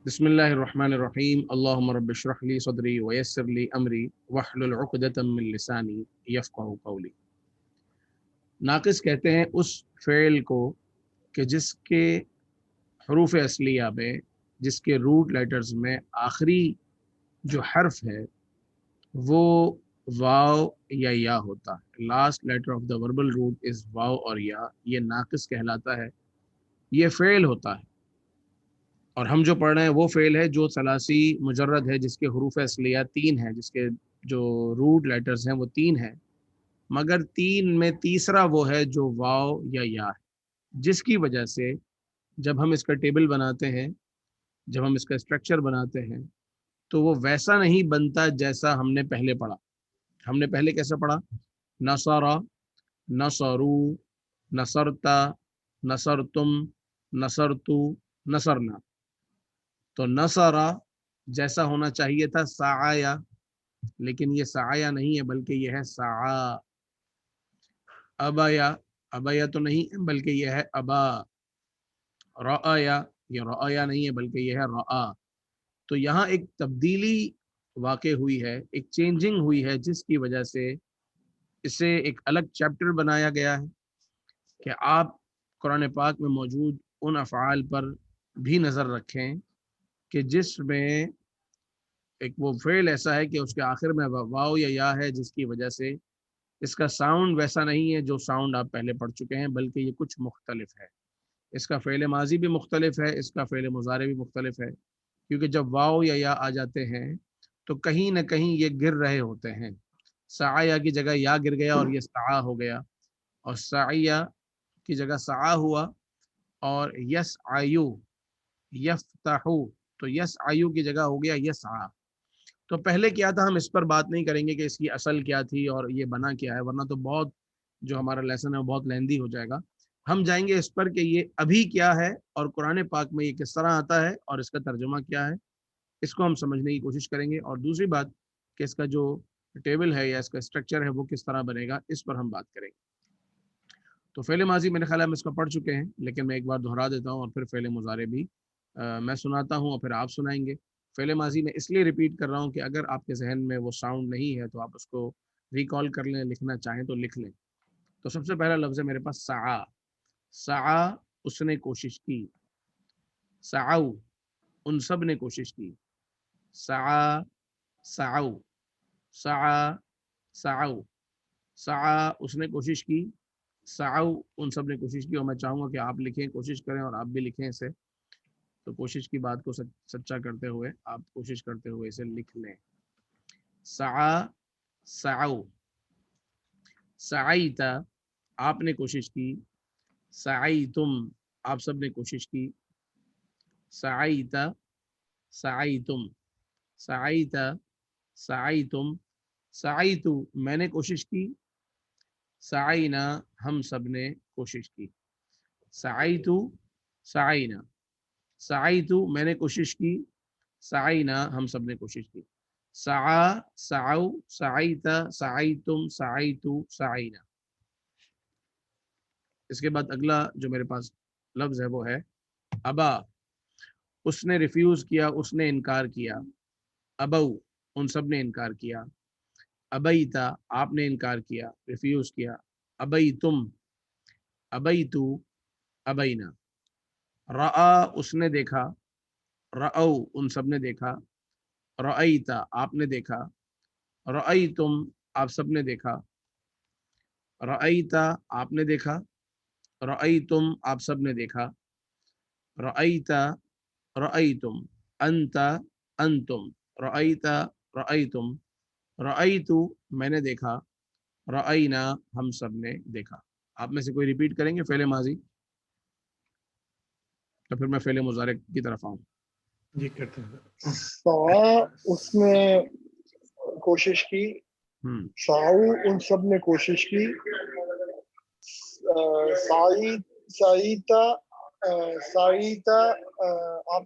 بسم اللہ الرحمن الرحیم اللہم رب اشرح لی صدری ویسر لی امری واحلل عقدۃ من لسانی یفقہوا قولی۔ ناقص کہتے ہیں اس فعل کو کہ جس کے حروف اصلیہ میں، جس کے روٹ لیٹرز میں آخری جو حرف ہے وہ واو یا ہوتا ہے۔ Last letter of the verbal root is vowel اور یا، یہ ناقص کہلاتا ہے، یہ فعل ہوتا ہے۔ اور ہم جو پڑھ رہے ہیں وہ فعل ہے جو ثلاثی مجرد ہے، جس کے حروف اصلیہ 3 ہیں، جس کے جو روٹ لیٹرز ہیں وہ 3 ہیں، مگر 3 میں تیسرا وہ ہے جو واو یا ہے، جس کی وجہ سے جب ہم اس کا ٹیبل بناتے ہیں، جب ہم اس کا اسٹرکچر بناتے ہیں، تو وہ ویسا نہیں بنتا جیسا ہم نے پہلے پڑھا۔ ہم نے پہلے کیسا پڑھا؟ نصرا، نصرو، نصرتا، نصرتم، نصرتو، نصرنا۔ تو نصرا جیسا ہونا چاہیے تھا سعایا، لیکن یہ سعایا نہیں ہے بلکہ یہ ہے سعا۔ ابایا، ابایا تو نہیں بلکہ یہ ہے ابا۔ رعایا، یہ رعایا نہیں ہے بلکہ یہ ہے رعا۔ تو یہاں ایک تبدیلی واقع ہوئی ہے، ایک چینجنگ ہوئی ہے، جس کی وجہ سے اسے ایک الگ چیپٹر بنایا گیا ہے کہ آپ قرآن پاک میں موجود ان افعال پر بھی نظر رکھیں کہ جس میں ایک وہ فعل ایسا ہے کہ اس کے آخر میں واو یا ہے، جس کی وجہ سے اس کا ساؤنڈ ویسا نہیں ہے جو ساؤنڈ آپ پہلے پڑھ چکے ہیں، بلکہ یہ کچھ مختلف ہے۔ اس کا فعل ماضی بھی مختلف ہے، اس کا فعل مضارع بھی مختلف ہے، کیونکہ جب واو یا آ جاتے ہیں تو کہیں نہ کہیں یہ گر رہے ہوتے ہیں۔ سعیا کی جگہ یا گر گیا اور یہ سعا ہو گیا، اور سعیا کی جگہ سعا ہوا، اور یس آیو، یفتحو، تو یس آیو کی جگہ ہو گیا یسعا۔ تو پہلے کیا تھا ہم اس پر بات نہیں کریں گے کہ اس کی اصل کیا تھی اور یہ بنا کیا ہے، ورنہ تو بہت جو ہمارا لیسن ہے وہ بہت لیندی ہو جائے گا۔ ہم جائیں گے اس پر کہ یہ ابھی کیا ہے اور قرآن پاک میں یہ کس طرح آتا ہے اور اس کا ترجمہ کیا ہے، اس کو ہم سمجھنے کی کوشش کریں گے۔ اور دوسری بات کہ اس کا جو ٹیبل ہے یا اس کا اسٹرکچر ہے وہ کس طرح بنے گا، اس پر ہم بات کریں گے۔ تو فعل ماضی میرے خیال ہے ہم اس کو پڑھ چکے ہیں، لیکن میں ایک بار دہرا دیتا ہوں اور پھر فعل مضارع بھی میں سناتا ہوں اور پھر آپ سنائیں گے۔ فعل ماضی میں اس لیے ریپیٹ کر رہا ہوں کہ اگر آپ کے ذہن میں وہ ساؤنڈ نہیں ہے تو آپ اس کو ریکال کر لیں، لکھنا چاہیں تو لکھ لیں۔ تو سب سے پہلا لفظ ہے میرے پاس سعا۔ سعا، اس نے کوشش کی۔ سعو، ان سب نے کوشش کی۔ سعا، سعو، سعا، سعو، سعا، اس نے کوشش کی۔ سعو، ان سب نے کوشش کی۔ اور میں چاہوں گا کہ آپ لکھیں، کوشش کریں اور آپ بھی لکھیں اسے۔ تو کوشش کی بات کو سچا کرتے ہوئے آپ کوشش کرتے ہوئے اسے لکھ لیں۔ سعا، سعو، سعیتا، آپ نے کوشش کی۔ سعیتم، آپ سب نے کوشش کی۔ سعیتا، سعیتم، سعیتا، سعیتم، سعیتو، میں نے کوشش کی۔ سعینا، ہم سب نے کوشش کی۔ سعیتو، سعینا، سعیتو، میں نے کوشش کی۔ سعینا، ہم سب نے کوشش کی۔ سعا، سعو، سعیتا، سعیتم، سعیتو، سعینا۔ اس کے بعد اگلا جو میرے پاس لفظ ہے وہ ہے ابا۔ اس نے ریفیوز کیا، اس نے انکار کیا۔ ابو، ان سب نے انکار کیا۔ ابیتا، آپ نے انکار کیا، ریفیوز کیا۔ ابیتم، ابیتو، ابینا۔ رآ، اس نے دیکھا۔ رأو، ان سب نے دیکھا۔ رأیتا، آپ نے دیکھا۔ رأیتم، آپ سب نے دیکھا۔ رأیتا، آپ نے دیکھا۔ رأیتم، آپ سب نے دیکھا۔ رأیتا، رأیتم۔ انتا، انتم۔ رأیتا، رأیتم۔ رأیتو، میں نے دیکھا۔ رأینا، ہم سب نے دیکھا۔ آپ میں سے کوئی ریپیٹ کریں گے فعل ماضی؟ تو پھر میں فعل مضارع کی طرف آؤں۔ جی کرتے ہیں۔ سعا، اس نے کوشش کی۔ سعو، ان سب نے کوشش کی۔ سعیتا، سعیتا، آپ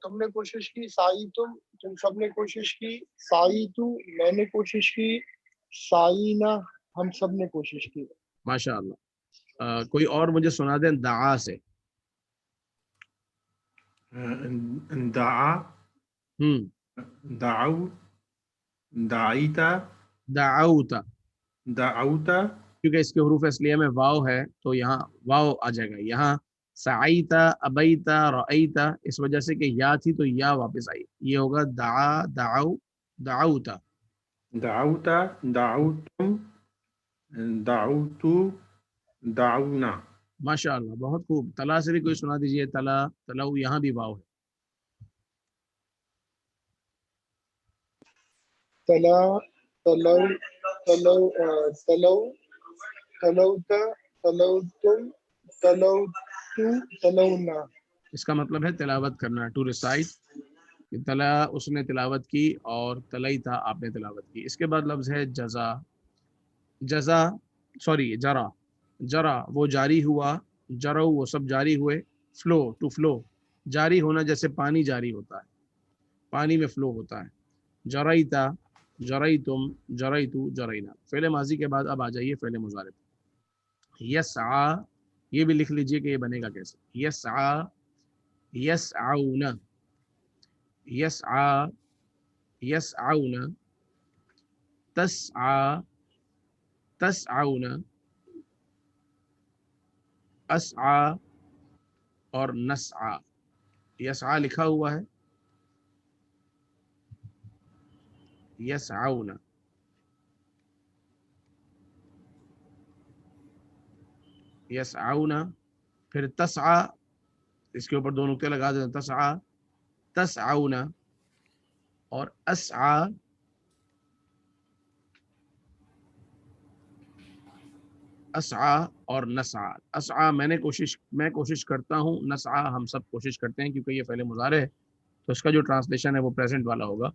تم نے کوشش کی۔ سعیتم، تم سب نے کوشش کی۔ سعیتو، میں نے کوشش کی۔ سعینا، ہم سب نے کوشش کی۔ ماشاء اللہ۔ کوئی اور مجھے سنا دیں دعا سے۔ دعا دعو دعیتا دعوتا، دعوتا کیونکہ اس کے حروف اصلیہ میں واو ہے تو یہاں واو آ جائے گا. یہاں سعیتا ابیتا رأیتا، اس وجہ سے کہ یا تھی تو یا واپس آئی، یہ ہوگا دعا دعو دعوتا. دعوتا دعوتم دعوتو دعونا. ماشاء اللہ، بہت خوب. تلا سے بھی کوئی سنا دیجئے. تلا تلو، یہاں بھی واو ہے. تلا تلو تلو تلو تلوتا تلوتم تلوتو تلونا. اس کا مطلب ہے تلاوت کرنا، ٹو ریسائٹ. تلا اس نے تلاوت کی اور تلئی تھا آپ نے تلاوت کی. اس کے بعد لفظ ہے جزا. جزا سوری جرا. جرا وہ جاری ہوا، جرو وہ سب جاری ہوئے. فلو ٹو فلو، جاری ہونا جیسے پانی جاری ہوتا ہے، پانی میں فلو ہوتا ہے. جریتا جریتم جریتو جرینا. فعل ماضی کے بعد اب آ جائیے فعل مضارع. یسعا، یہ بھی لکھ لیجئے کہ یہ بنے گا کیسے. یسعا یسعون یسعا یسعون. تسعا تسعون. اسعا اور نسعا. یسعا لکھا ہوا ہے، یسعون. یسعون پھر تسعا، اس کے اوپر دو نقطے لگا دیتے ہیں. تسعا تسعون اور اسعا اسعا اور نسعا. اسعا میں کوشش کرتا ہوں. نسعا ہم سب کوشش کرتے ہیں، کیونکہ یہ فعل مضارع ہے تو اس کا جو ٹرانسلیشن ہے وہ پریزنٹ والا ہوگا.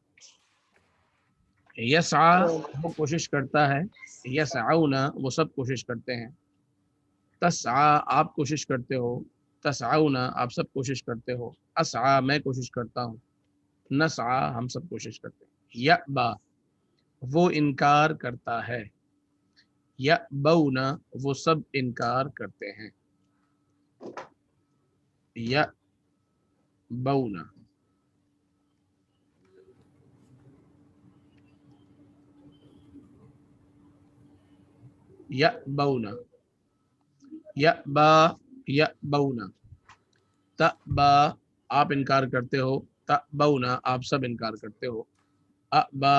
یسعا وہ کوشش کرتا ہے، یسعون وہ سب کوشش کرتے ہیں. تسعا آپ کوشش کرتے ہو، تسعون آپ سب کوشش کرتے ہو. اسعا میں کوشش کرتا ہوں. نسعا ہم سب کوشش کرتے ہیں. یأبا وہ انکار کرتا ہے. یأبون وہ سب انکار کرتے ہیں. یأبون. یأبون یأبا یأبون. تأبا آپ انکار کرتے ہو، تأبون آپ سب انکار کرتے ہو. أبا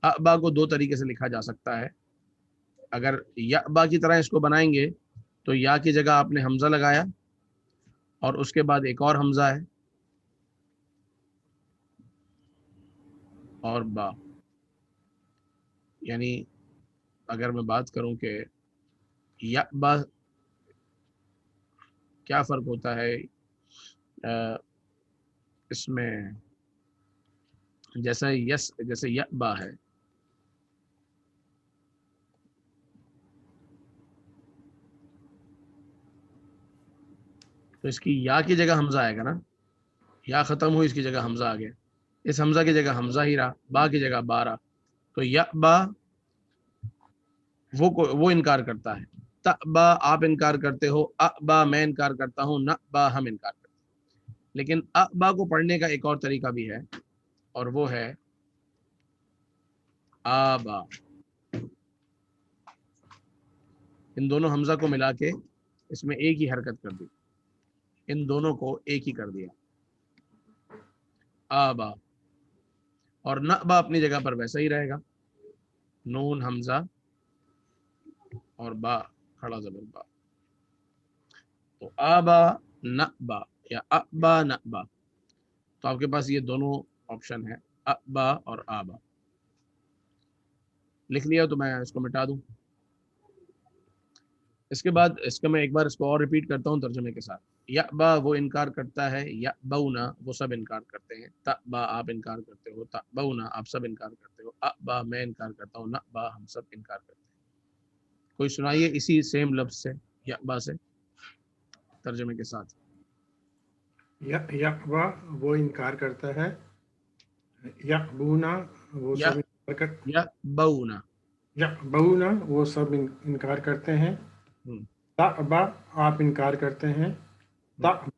أبا کو دو طریقے سے لکھا جا سکتا ہے. اگر یأبا کی طرح اس کو بنائیں گے تو یا کی جگہ آپ نے حمزہ لگایا اور اس کے بعد ایک اور حمزہ ہے اور با. یعنی اگر میں بات کروں کہ یأبا کیا فرق ہوتا ہے اس میں، جیسے یأبا ہے تو اس کی یا کی جگہ حمزہ آئے گا نا. یا ختم ہوئی، اس کی جگہ حمزہ آ گیا. اس حمزہ کی جگہ حمزہ ہی رہا، با کی جگہ با رہا. تو یأبا وہ انکار کرتا ہے. تأبا آپ انکار کرتے ہو. أبا میں انکار کرتا ہوں. نأبا ہم انکار کرتے ہیں. لیکن أبا کو پڑھنے کا ایک اور طریقہ بھی ہے اور وہ ہے آبا. ان دونوں حمزہ کو ملا کے اس میں ایک ہی حرکت کر دی، ان دونوں کو ایک ہی کر دیا. آبا. اور نأبا اپنی جگہ پر ویسا ہی رہے گا، نون حمزہ اور با کھڑا زبر با. تو آبا نأبا یا أبا نأبا. تو آپ کے پاس یہ دونوں آپشن ہے، أبا اور آبا. لکھ لیا تو میں اس کو مٹا دوں. اس کے بعد اس کا میں ایک بار اس کو اور ریپیٹ کرتا ہوں ترجمے کے ساتھ. یأبا وہ انکار کرتا ہے. یأبون وہ سب انکار کرتے ہیں. تأبا آپ انکار کرتے ہو. تأبون آپ سب انکار کرتے ہو. أبا میں انکار کرتا ہوں. نأبا ہم سب انکار کرتے ہیں. کوئی سنائیے اسی سیم لفظ سے یأبا سے ترجمے کے ساتھ. یأبا وہ انکار کرتا ہے. یأبونا وہ سب یأبون یأبونا وہ سب انکار کرتے ہیں. تأبا آپ انکار کرتے ہیں.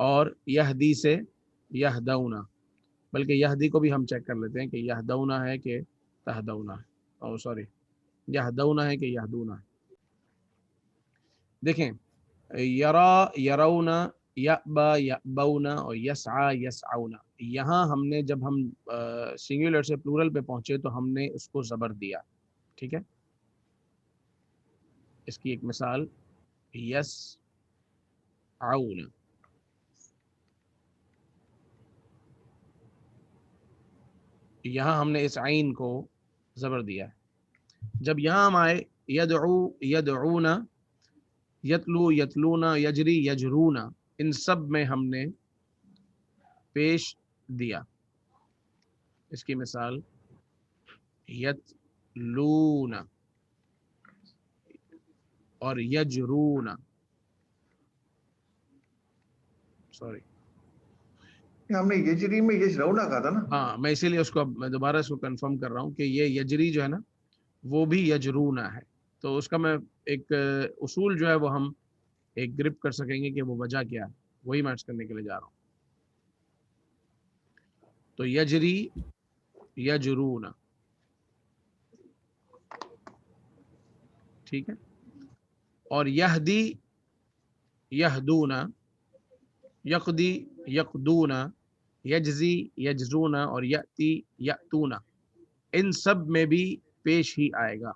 اور یہدی سے یہدونا، بلکہ یہدی کو بھی ہم چیک کر لیتے ہیں کہ یہدونا ہے کہ تہدونا ہے، او سوری یہدونا ہے کہ یہدونا ہے۔ دیکھیں یرا یرونا، یأبا یأبونا اور یسعا یسعونا، یہاں ہم نے جب ہم سنگولر سے پلورل پہ پہنچے تو ہم نے اس کو زبر دیا، ٹھیک ہے۔ اس کی ایک مثال یسعونا، یہاں ہم نے اس عین کو زبر دیا ہے۔ جب یہاں ہم آئے یدعو یدعونا، یتلو یتلونا، یجری یجرونا، ان سب میں ہم نے پیش دیا۔ اس کی مثال یتلونا اور یجرونا، سوری ہم نے یجری میں یجرونا کہا تھا نا؟ ہاں، میں اسی لیے اس کو میں دوبارہ اس کو کنفرم کر رہا ہوں کہ یہ یجری جو ہے نا وہ بھی یجرونا ہے، تو اس کا میں ایک اصول جو ہے وہ ہم ایک گرپ کر سکیں گے کہ وہ وجہ کیا ہے، وہی میں عرض کرنے کے لیے جا رہا ہوں۔ تو یجری یجرونا، ٹھیک ہے، اور یہدی یہدونا، یقدی یقدونا، یجزی یجزونا اور یأتی یأتونا، ان سب میں بھی پیش ہی آئے گا۔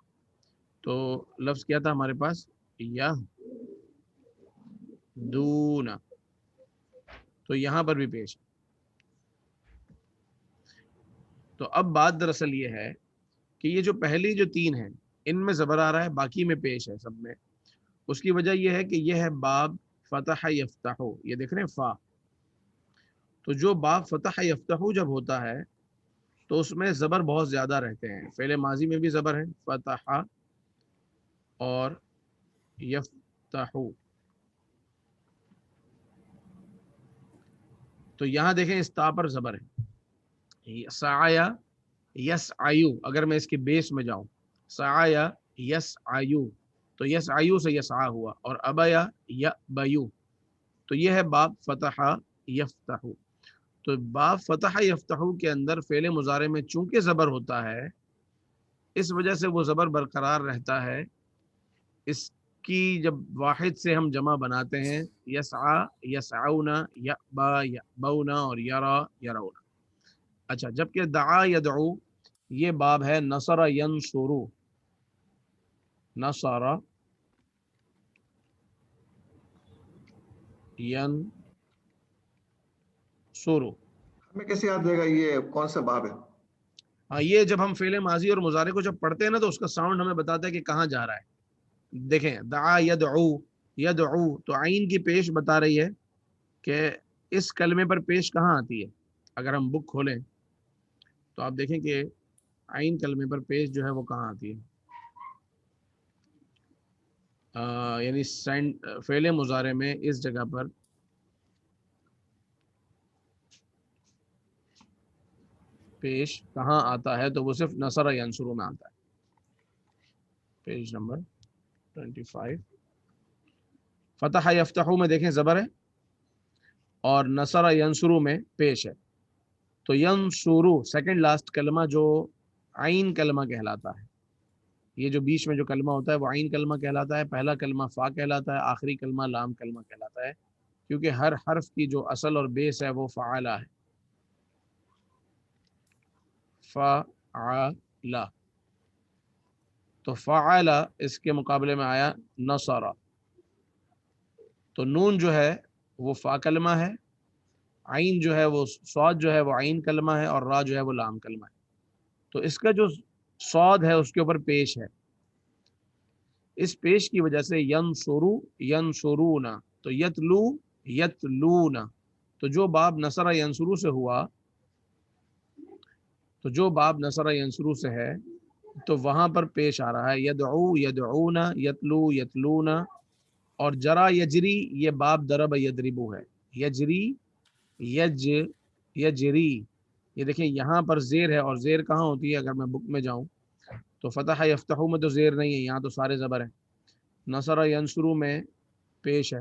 تو لفظ کیا تھا ہمارے پاس یہدونا، تو یہاں پر بھی پیش ہے۔ تو اب بات دراصل یہ ہے کہ یہ جو پہلی جو تین ہیں ان میں زبر آ رہا ہے، باقی میں پیش ہے سب میں۔ اس کی وجہ یہ ہے کہ یہ ہے باب فتح یفتح، یہ دیکھ رہے ہیں فا، تو جو باب فتح یفتح جب ہوتا ہے تو اس میں زبر بہت زیادہ رہتے ہیں، فعل ماضی میں بھی زبر ہے فتح اور یفتح، تو یہاں دیکھیں اس تا پر زبر ہے، سعیا یسعیو، اگر میں اس کے بیس میں جاؤں سعیا یسعیو تو یسعیو سے یسعا ہوا، اور ابیا یأبیو، تو یہ ہے باب فتح یفتح۔ تو باب فتح یفتح کے اندر فعل مضارع میں چونکہ زبر ہوتا ہے اس وجہ سے وہ زبر برقرار رہتا ہے۔ اس کی جب واحد سے ہم جمع بناتے ہیں یسعا یسعونا، یأبا یأبونا اور یرا یرونا۔ اچھا، جبکہ دعا یدعو یہ باب ہے نصر ینصرو، نصر ینصرو، ہمیں کیسے یاد رہے گا یہ کون سا باب ہے؟ ہاں، یہ جب ہم فعل ماضی اور مضارع کو جب پڑھتے ہیں نا تو اس کا ساؤنڈ ہمیں بتاتا ہے کہ کہاں جا رہا ہے۔ دیکھیں دعا یدعو، یدعو تو عین کی پیش بتا رہی ہے کہ اس کلمے پر پیش کہاں آتی ہے۔ اگر ہم بک کھولیں تو آپ دیکھیں کہ عین کلمے پر پیش جو ہے وہ کہاں آتی ہے، یعنی فعل مضارع میں اس جگہ پر پیش کہاں آتا ہے، تو وہ صرف نصر ینصرو میں آتا ہے، پیج نمبر 25۔ فتح یفتح میں دیکھیں زبر ہے اور نصر ینصرو میں پیش ہے، تو ینصرو سیکنڈ لاسٹ کلمہ جو عین کلمہ کہلاتا ہے، یہ جو بیچ میں جو کلمہ ہوتا ہے وہ عین کلمہ کہلاتا ہے، پہلا کلمہ فا کہلاتا ہے، آخری کلمہ لام کلمہ کہلاتا ہے، کیونکہ ہر حرف کی جو اصل اور بیس ہے وہ فعلا ہے، فعلا، تو فعلا اس کے مقابلے میں آیا نصر، تو نون جو ہے وہ فا کلمہ ہے، عین جو ہے وہ صاد جو ہے وہ عین کلمہ ہے، اور را جو ہے وہ لام کلمہ ہے، تو اس کا جو صاد ہے اس کے اوپر پیش ہے، اس پیش کی وجہ سے ینصرو ینصرونا، تو یتلو یتلونا، تو جو باب نصر ینصرو سے ہوا، تو جو باب نصر ینصرو سے ہے تو وہاں پر پیش آ رہا ہے یدعو یدعونا، یتلو یتلونا، اور جرا یجری یہ باب ضرب یضربو ہے، یجری یجری، یہ دیکھیں یہاں پر زیر ہے، اور زیر کہاں ہوتی ہے، اگر میں بک میں جاؤں تو فتح یفتح میں تو زیر نہیں ہے، یہاں تو سارے زبر ہیں، نصر ینصرو میں پیش ہے،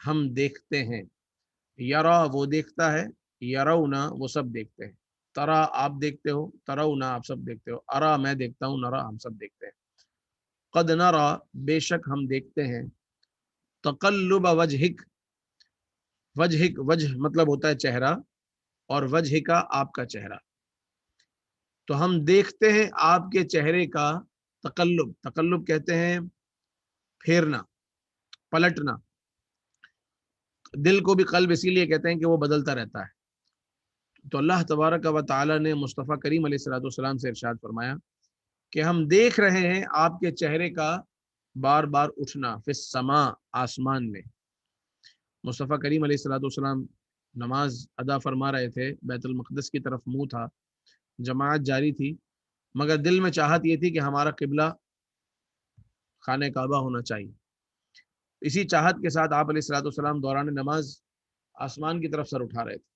ہم دیکھتے ہیں، یرا وہ دیکھتا ہے، یرونا وہ سب دیکھتے ہیں، ترا آپ دیکھتے ہو، ترونا آپ سب دیکھتے ہو، ارا میں دیکھتا ہوں، نرا ہم سب دیکھتے ہیں، قد نرا بے شک ہم دیکھتے ہیں، تقلب وجہک، وجہک وجہ مطلب ہوتا ہے چہرہ، اور وجہ کا آپ کا چہرہ، تو ہم دیکھتے ہیں آپ کے چہرے کا تقلب، تقلب کہتے ہیں پھیرنا، پلٹنا، دل کو بھی قلب اسی لیے کہتے ہیں کہ وہ بدلتا رہتا ہے۔ تو اللہ تبارک و تعالی نے مصطفیٰ کریم علیہ الصلوۃ والسلام سے ارشاد فرمایا کہ ہم دیکھ رہے ہیں آپ کے چہرے کا بار بار اٹھنا، فی السماء آسمان میں۔ مصطفیٰ کریم علیہ الصلوۃ والسلام نماز ادا فرما رہے تھے، بیت المقدس کی طرف منہ تھا، جماعت جاری تھی، مگر دل میں چاہت یہ تھی کہ ہمارا قبلہ خانہ کعبہ ہونا چاہیے۔ اسی چاہت کے ساتھ آپ علیہ الصلوۃ والسلام دوران نماز آسمان کی طرف سر اٹھا رہے تھے،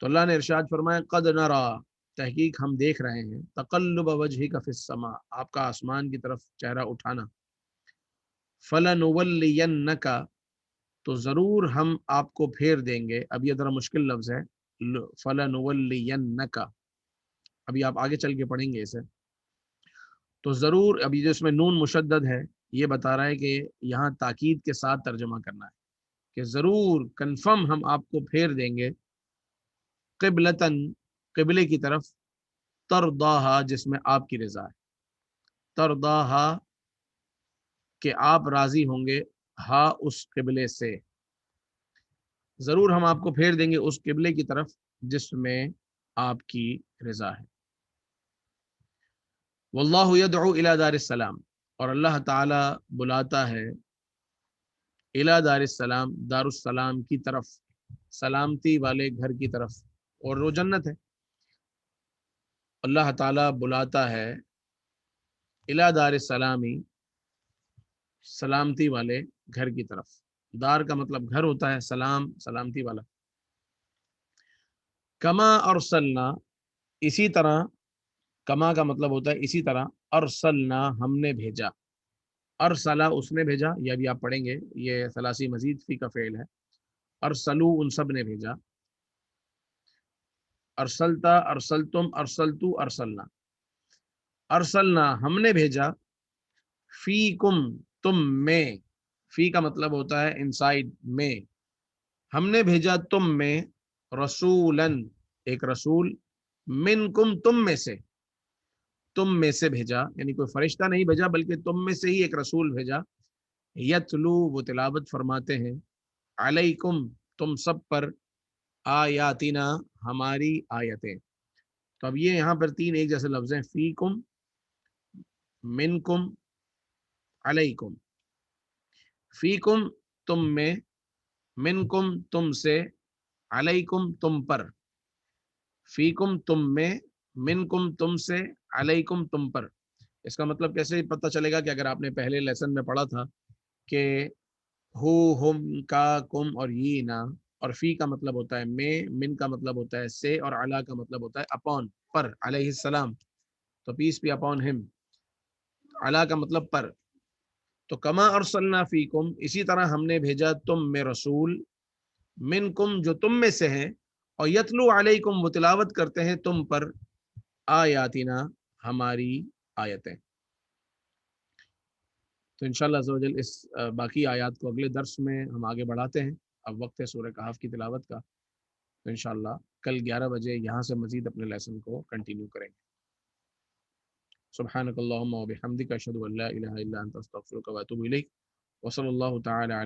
تو اللہ نے ارشاد فرمایا قد نرا، تحقیق ہم دیکھ رہے ہیں، تقلب وجہک فی السماء، آپ کا آسمان کی طرف چہرہ اٹھانا، فلنولینک، تو ضرور ہم آپ کو پھیر دیں گے، اب یہ ذرا مشکل لفظ ہے، فلنولینک، ابھی آپ آگے چل کے پڑھیں گے اسے، تو ضرور، ابھی جو اس میں نون مشدد ہے یہ بتا رہا ہے کہ یہاں تاکید کے ساتھ ترجمہ کرنا ہے کہ ضرور کنفرم ہم آپ کو پھیر دیں گے، قبلتن قبلے کی طرف، ترضاہا جس میں آپ کی رضا ہے، ترضاہا کہ آپ راضی ہوں گے، ہا اس قبلے سے، ضرور ہم آپ کو پھیر دیں گے اس قبلے کی طرف جس میں آپ کی رضا ہے۔ واللہ یدعو الی دار السلام، اور اللہ تعالی بلاتا ہے الی دار السلام، دار السلام کی طرف، سلامتی والے گھر کی طرف، اور وہ جنت ہے۔ اللہ تعالیٰ بلاتا ہے الی دار السلامی، سلامتی والے گھر کی طرف، دار کا مطلب گھر ہوتا ہے، سلام سلامتی والا، کما ارسلنا اسی طرح، کما کا مطلب ہوتا ہے اسی طرح، ارسلنا ہم نے بھیجا، ارسلا اس نے بھیجا، یہ بھی آپ پڑھیں گے، یہ ثلاثی مزید فی کا فعل ہے، ارسلو ان سب نے بھیجا، ارسلتا ارسلتم ارسلتو ارسلنا، ارسلنا ہم نے بھیجا، فیکم تم میں، فی کا مطلب ہوتا ہے انسائیڈ میں، ہم نے بھیجا تم میں، رسولن ایک رسول، منکم تم میں سے، تم میں سے بھیجا، یعنی کوئی فرشتہ نہیں بھیجا بلکہ تم میں سے ہی ایک رسول بھیجا، یتلو وہ تلاوت فرماتے ہیں، علیکم تم سب پر، آیاتنا ہماری آیتیں، تو اب یہ یہاں پر تین ایک جیسے لفظ ہیں، فیکم، منکم، علیکم، فیکم تم میں، منکم تم سے، علیکم تم پر، فیکم تم میں، منکم تم سے، علیکم تم پر۔ اس کا مطلب کیسے پتہ چلے گا کہ اگر آپ نے پہلے لیسن میں پڑھا تھا کہ ہو، ہم، کا، کم اور یہ نا، اور فی کا مطلب ہوتا ہے میں، من کا مطلب ہوتا ہے سے، اور علا کا مطلب ہوتا ہے اپون، پر، علیہ السلام، تو پیس بھی اپون ہم، علا کا مطلب پر، تو کما ارسلنا فیکم اسی طرح ہم نے بھیجا تم میں رسول، منکم جو تم میں سے ہیں، اور یتلو علیکم وہ تلاوت کرتے ہیں تم پر، آیاتنا ہماری آیتیں۔ تو انشاءاللہ عز و جل اس باقی آیات کو اگلے درس میں ہم آگے بڑھاتے ہیں، اب وقت ہے سورہ کہف کی تلاوت کا، تو انشاءاللہ کل 11 بجے یہاں سے مزید اپنے لیسن کو کنٹینیو کریں گے۔ سبحانک اللہم و بحمدک، اشہد ان لا الہ الا انت، استغفرک و اتوب الیک، وصلی اللہ تعالی علی